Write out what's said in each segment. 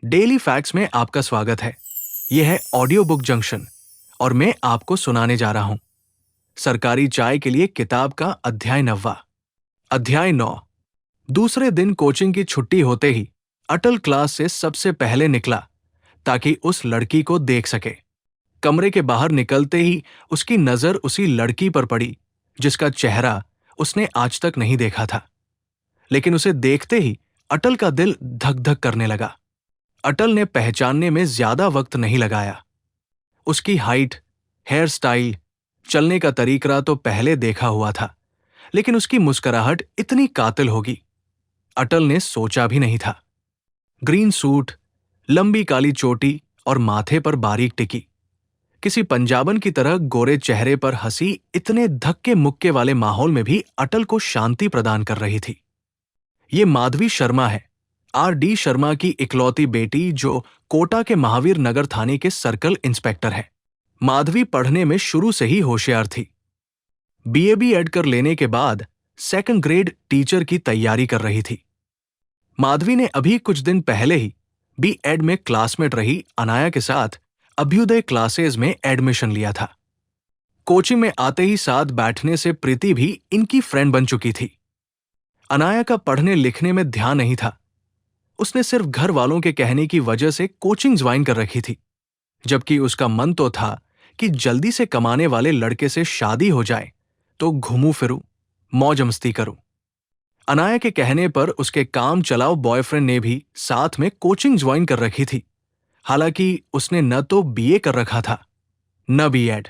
Daily facts में आपका स्वागत है। यह है ऑडियो बुक जंक्शन और मैं आपको सुनाने जा रहा हूं सरकारी चाय के लिए किताब का अध्याय 9। अध्याय 9। दूसरे दिन कोचिंग की छुट्टी होते ही अटल क्लास से सबसे पहले निकला ताकि उस लड़की को देख सके। कमरे के बाहर निकलते ही उसकी नजर उसी लड़की पर पड़ी जिसका चेहरा उसने आज तक नहीं देखा था। लेकिन उसे देखते ही अटल का दिल धक धक करने लगा। अटल ने पहचानने में ज्यादा वक्त नहीं लगाया। उसकी हाइट, हेयर स्टाइल, चलने का तरीका तो पहले देखा हुआ था, लेकिन उसकी मुस्कुराहट इतनी कातिल होगी अटल ने सोचा भी नहीं था। ग्रीन सूट, लंबी काली चोटी और माथे पर बारीक टिकी, किसी पंजाबन की तरह गोरे चेहरे पर हंसी इतने धक्के मुक्के वाले माहौल में भी अटल को शांति प्रदान कर रही थी। ये माधवी शर्मा है, आर.डी. शर्मा की इकलौती बेटी जो कोटा के महावीर नगर थाने के सर्कल इंस्पेक्टर है। माधवी पढ़ने में शुरू से ही होशियार थी। बीए एड कर लेने के बाद सेकंड ग्रेड टीचर की तैयारी कर रही थी। माधवी ने अभी कुछ दिन पहले ही बी.एड में क्लासमेट रही अनाया के साथ अभ्युदय क्लासेस में एडमिशन लिया था। कोचिंग में आते ही साथ बैठने से प्रीति भी इनकी फ्रेंड बन चुकी थी। अनाया का पढ़ने लिखने में ध्यान नहीं था। उसने सिर्फ घर वालों के कहने की वजह से कोचिंग ज्वाइन कर रखी थी, जबकि उसका मन तो था कि जल्दी से कमाने वाले लड़के से शादी हो जाए तो घूमूं फिरूं, मौज मस्ती करूं। अनाया के कहने पर उसके काम चलाओ बॉयफ्रेंड ने भी साथ में कोचिंग ज्वाइन कर रखी थी। हालांकि उसने न तो बीए कर रखा था न बी.एड।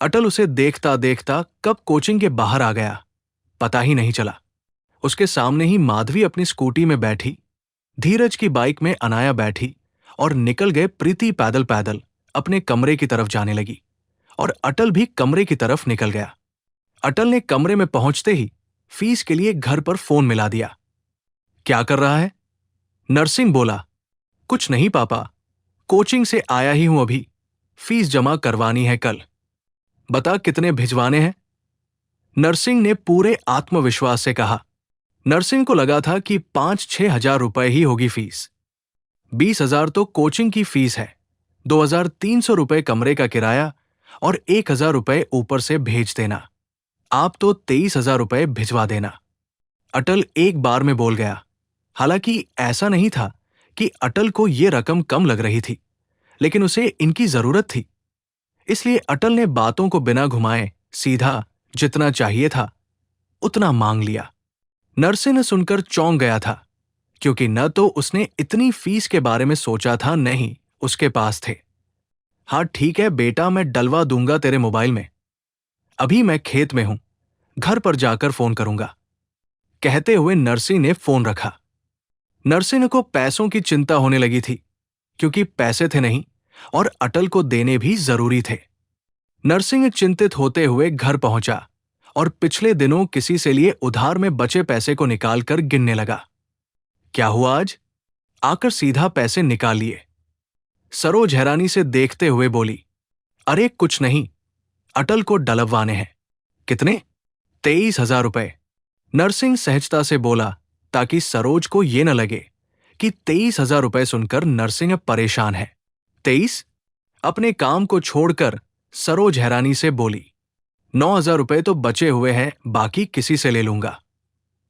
अटल उसे देखता देखता कब कोचिंग के बाहर आ गया पता ही नहीं चला। उसके सामने ही माधवी अपनी स्कूटी में बैठी, धीरज की बाइक में अनाया बैठी और निकल गए प्रीति पैदल पैदल अपने कमरे की तरफ जाने लगी और अटल भी कमरे की तरफ निकल गया। अटल ने कमरे में पहुंचते ही फीस के लिए घर पर फोन मिला दिया। क्या कर रहा है? नरसिंह बोला। कुछ नहीं पापा, कोचिंग से आया ही हूं अभी, फीस जमा करवानी है कल। बता कितने भिजवाने हैं? नरसिंह ने पूरे आत्मविश्वास से कहा। नरसिंह को लगा था कि 5-6 हजार रुपए ही होगी फीस। 20,000 तो कोचिंग की फीस है, 2,300 रुपए कमरे का किराया और 1,000 रुपए ऊपर से भेज देना। आप तो 23,000 रुपए भिजवा देना। अटल एक बार में बोल गया। हालांकि ऐसा नहीं था कि अटल को ये रकम कम लग रही थी, लेकिन उसे इनकी जरूरत थी। इसलिए अटल ने बातों को बिना घुमाए सीधा जितना चाहिए था उतना मांग लिया। नरसिंह ने सुनकर चौंक गया था, क्योंकि न तो उसने इतनी फीस के बारे में सोचा था, न ही उसके पास थे। हाँ ठीक है बेटा, मैं डलवा दूंगा तेरे मोबाइल में। अभी मैं खेत में हूं, घर पर जाकर फोन करूंगा, कहते हुए नरसिंह ने फोन रखा। नरसिंह को पैसों की चिंता होने लगी थी, क्योंकि पैसे थे नहीं और अटल को देने भी जरूरी थे। नरसिंह चिंतित होते हुए घर पहुंचा और पिछले दिनों किसी से लिए उधार में बचे पैसे को निकालकर गिनने लगा। क्या हुआ आज? आकर सीधा पैसे निकाल लिए। सरोज हैरानी से देखते हुए बोली, अरे कुछ नहीं, अटल को डलवाने हैं। कितने? 23,000 रुपए। नरसिंह सहजता से बोला, ताकि सरोज को ये न लगे कि 23,000 रुपए सुनकर नरसिंह परेशान है। 23? अपने काम को छोड़कर सरोज हैरानी से बोली, 9,000 रुपए तो बचे हुए हैं, बाकी किसी से ले लूंगा।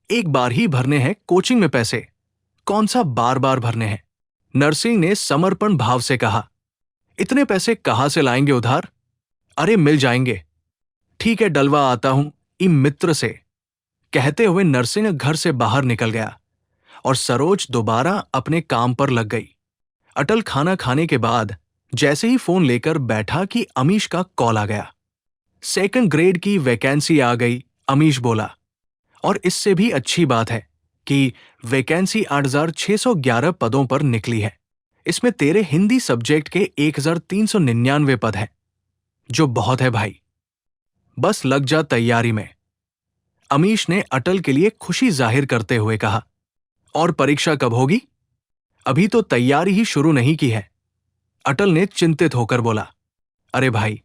एक बार ही भरने हैं कोचिंग में पैसे, कौन सा बार बार भरने हैं? नरसिंह ने समर्पण भाव से कहा। इतने पैसे कहां से लाएंगे उधार? अरे मिल जाएंगे। ठीक है, डलवा आता हूं इम मित्र से, कहते हुए नरसिंह घर से बाहर निकल गया और सरोज दोबारा अपने काम पर लग गई। अटल खाना खाने के बाद जैसे ही फोन लेकर बैठा कि अमीश का कॉल आ गया। सेकंड ग्रेड की वैकेंसी आ गई, अमीश बोला। और इससे भी अच्छी बात है कि वैकेंसी 8,611 पदों पर निकली है। इसमें तेरे हिंदी सब्जेक्ट के 1,399 पद हैं, जो बहुत है भाई। बस लग जा तैयारी में, अमीश ने अटल के लिए खुशी जाहिर करते हुए कहा। और परीक्षा कब होगी? अभी तो तैयारी ही शुरू नहीं की है, अटल ने चिंतित होकर बोला। अरे भाई,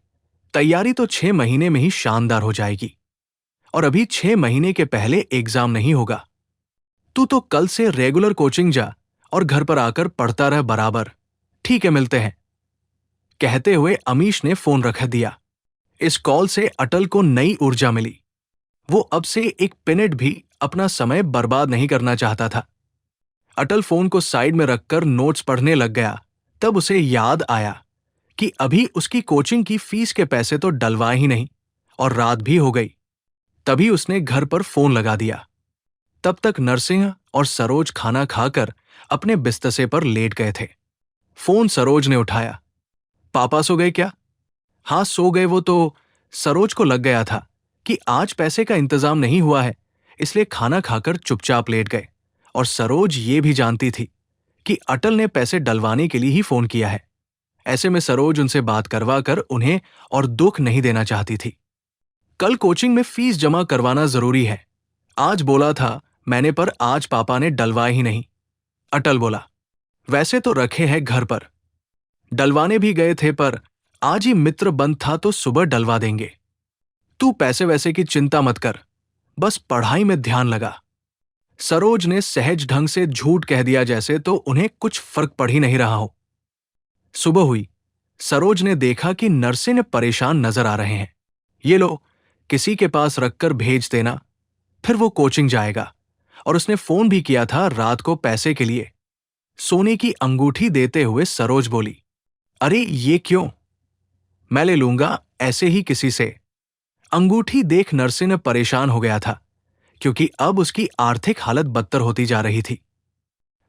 तैयारी तो 6 महीने में ही शानदार हो जाएगी, और अभी 6 महीने के पहले एग्जाम नहीं होगा। तू तो कल से रेगुलर कोचिंग जा और घर पर आकर पढ़ता रह बराबर। ठीक है, मिलते हैं, कहते हुए अमीश ने फोन रख दिया। इस कॉल से अटल को नई ऊर्जा मिली। वो अब से एक मिनट भी अपना समय बर्बाद नहीं करना चाहता था। अटल फोन को साइड में रखकर नोट्स पढ़ने लग गया। तब उसे याद आया कि अभी उसकी कोचिंग की फीस के पैसे तो डलवाए ही नहीं और रात भी हो गई। तभी उसने घर पर फोन लगा दिया। तब तक नरसिंह और सरोज खाना खाकर अपने बिस्तसे पर लेट गए थे। फोन सरोज ने उठाया। पापा सो गए क्या? हाँ, सो गए वो तो। सरोज को लग गया था कि आज पैसे का इंतजाम नहीं हुआ है, इसलिए खाना खाकर चुपचाप लेट गए। और सरोज ये भी जानती थी कि अटल ने पैसे डलवाने के लिए ही फोन किया है। ऐसे में सरोज उनसे बात करवा कर उन्हें और दुख नहीं देना चाहती थी। कल कोचिंग में फीस जमा करवाना जरूरी है, आज बोला था मैंने, पर आज पापा ने डलवाए ही नहीं। अटल बोला, वैसे तो रखे हैं घर पर, डलवाने भी गए थे, पर आज ही मित्र बंद था तो सुबह डलवा देंगे। तू पैसे वैसे की चिंता मत कर, बस पढ़ाई में ध्यान लगा। सरोज ने सहज ढंग से झूठ कह दिया जैसे तो उन्हें कुछ फर्क पड़ ही नहीं रहा हो। सुबह हुई। सरोज ने देखा कि नरसिंह परेशान नजर आ रहे हैं। ये लो, किसी के पास रखकर भेज देना, फिर वो कोचिंग जाएगा। और उसने फोन भी किया था रात को पैसे के लिए। सोने की अंगूठी देते हुए सरोज बोली, अरे ये क्यों? मैं ले लूंगा ऐसे ही किसी से। अंगूठी देख नरसिंह परेशान हो गया था, क्योंकि अब उसकी आर्थिक हालत बदतर होती जा रही थी।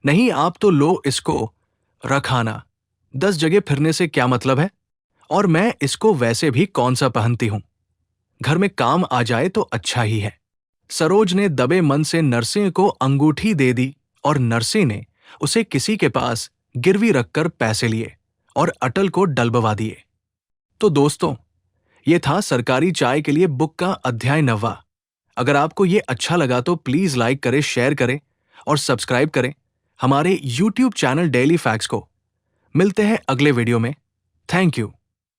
नहीं, आप तो लो इसको, रखाना, 10 जगह फिरने से क्या मतलब है? और मैं इसको वैसे भी कौन सा पहनती हूं, घर में काम आ जाए तो अच्छा ही है। सरोज ने दबे मन से नरसिंह को अंगूठी दे दी और नरसिंह ने उसे किसी के पास गिरवी रखकर पैसे लिए और अटल को डलबवा दिए। तो दोस्तों, ये था सरकारी चाय के लिए बुक का अध्याय 9। अगर आपको ये अच्छा लगा तो प्लीज लाइक करें, शेयर करें और सब्सक्राइब करें हमारे YouTube चैनल डेली फैक्ट्स को। मिलते हैं अगले वीडियो में। Thank you.